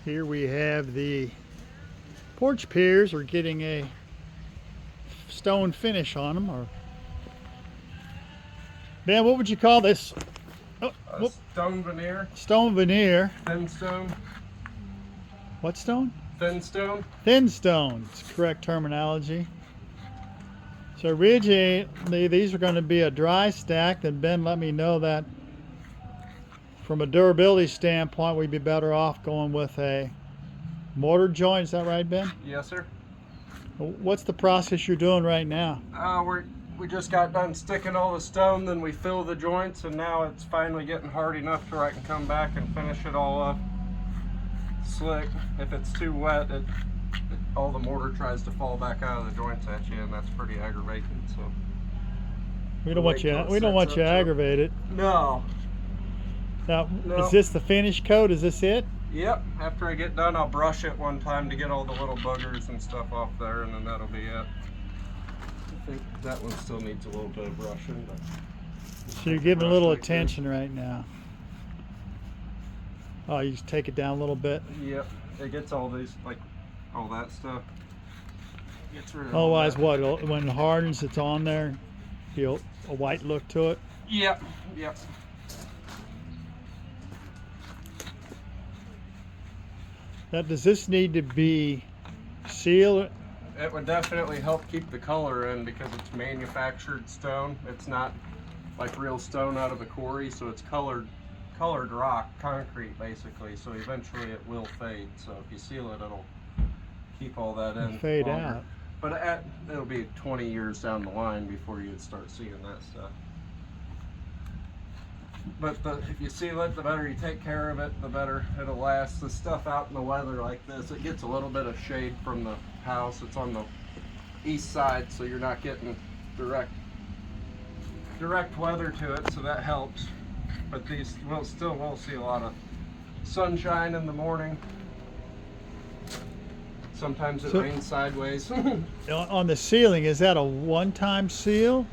Here we have the porch piers. We're getting a stone finish on them. Or Ben, what would you call this? Stone veneer. Stone veneer. Thin stone. What stone? Thin stone. Thin stone. It's correct terminology. So originally these are going to be a dry stack. Then Ben let me know that from a durability standpoint, we'd be better off going with a mortar joint. Is that right, Ben? Yes, sir. What's the process you're doing right now? We just got done sticking all the stone, then we fill the joints, and now it's finally getting hard enough to where I can come back and finish it all up slick. If it's too wet, all the mortar tries to fall back out of the joints at you, and that's pretty aggravating. So we don't want you aggravated. No. Now, is this the finish coat? Is this it? Yep. After I get done, I'll brush it one time to get all the little boogers and stuff off there, and then that'll be it. I think that one still needs a little bit of brushing. But so you're giving a little attention right now. Oh, you just take it down a little bit? Yep. It gets all these, like, all that stuff. Gets rid of otherwise, what? When it hardens, it's on there? Feel a white look to it? Yep. Yep. Now, does this need to be sealed? It would definitely help keep the color in because it's manufactured stone. It's not like real stone out of the quarry, so it's colored rock, concrete basically. So eventually it will fade. So if you seal it, it'll keep all that in. Fade longer. out. But it'll be 20 years down the line before you'd start seeing that stuff. But if you seal it, the better you take care of it, the better it'll last. The stuff out in the weather like this, it gets a little bit of shade from the house. It's on the east side, so you're not getting direct weather to it, so that helps. But these will see a lot of sunshine in the morning. Sometimes it rains sideways. On the sealing, is that a one-time seal?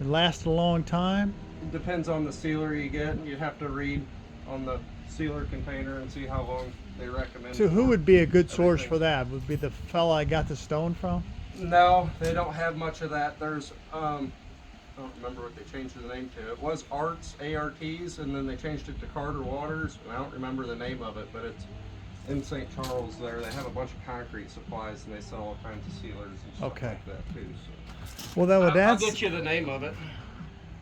It lasts a long time? It depends on the sealer you get. You have to read on the sealer container and see how long they recommend. So who would be a good source for that? Would be the fella I got the stone from? No, they don't have much of that. There's I don't remember what they changed the name to. It was Arts, ARTs, and then they changed it to Carter Waters, and I don't remember the name of it, but it's in St. Charles there. They have a bunch of concrete supplies, and they sell all kinds of sealers and stuff like that too. So. Well, then I'll get you the name of it.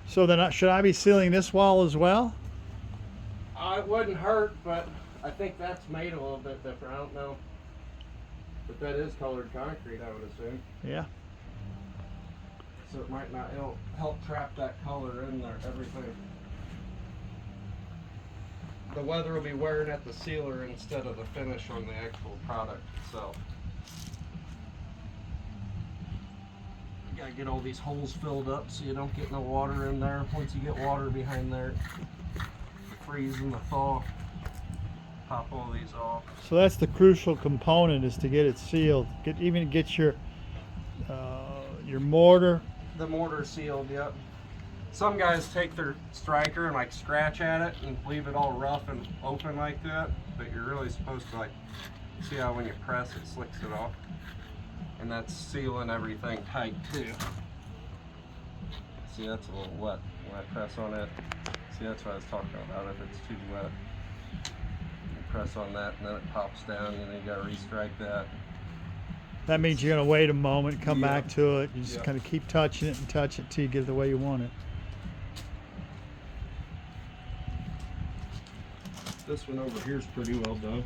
So then, should I be sealing this wall as well? It wouldn't hurt, but I think that's made a little bit different. I don't know. But that is colored concrete, I would assume. Yeah. So it might not, it'll help trap that color in there, everything. The weather will be wearing at the sealer instead of the finish on the actual product itself. You gotta get all these holes filled up so you don't get no water in there. Once you get water behind there, the freeze and the thaw, pop all these off. So that's the crucial component, is to get it sealed. Get your mortar. The mortar sealed, yep. Some guys take their striker and like scratch at it and leave it all rough and open like that, but you're really supposed to, like, see how when you press it slicks it off. And that's sealing everything tight too. See, that's a little wet when I press on it. See, that's what I was talking about, if it's too wet. You press on that and then it pops down, and then you gotta restrike that. That means you're gonna wait a moment, come back to it. You just kind of keep touching it and touch it till you get it the way you want it. This one over here is pretty well done.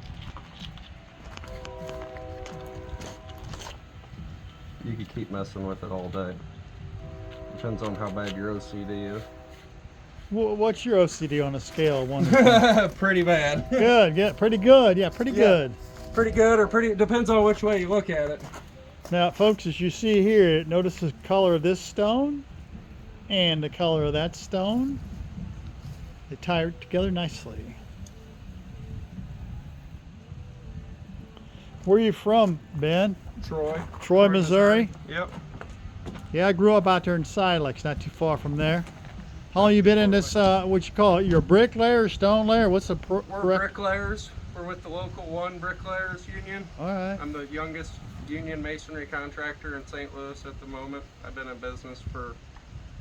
You could keep messing with it all day. Depends on how bad your OCD is. What's your OCD on a scale of 1 to 10? Pretty bad. Good, yeah, pretty good. Yeah, pretty good. Pretty good, or pretty, depends on which way you look at it. Now, folks, as you see here, notice the color of this stone and the color of that stone. They tie it together nicely. Where are you from, Ben? Troy, Missouri? Yep. Yeah, I grew up out there in Silex, not too far from there. How long you been in this, what you call it, your bricklayer, stone layer? What's the We're correct? bricklayers. We're with the local one bricklayers union. All right. I'm the youngest union masonry contractor in St. Louis at the moment. I've been in business for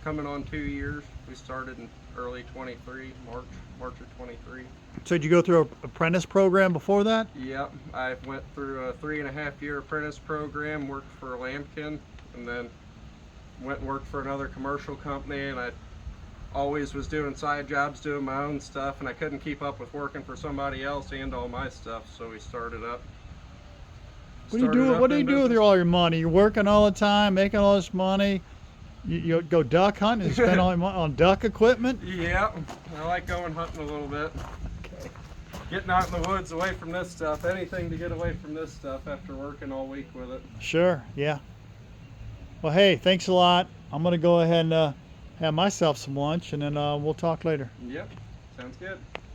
coming on 2 years. We started in early 23, March of 23. So did you go through an apprentice program before that? Yep, I went through a 3.5-year apprentice program, worked for Lambkin, and then went and worked for another commercial company, and I always was doing side jobs, doing my own stuff, and I couldn't keep up with working for somebody else and all my stuff, so we started up. What do you do? What do you do with all your money? You're working all the time, making all this money. You go duck hunting and spend all your money on duck equipment? Yeah, I like going hunting a little bit. Okay. Getting out in the woods away from this stuff. Anything to get away from this stuff after working all week with it. Sure, yeah. Well, hey, thanks a lot. I'm going to go ahead and have myself some lunch, and then we'll talk later. Yep, sounds good.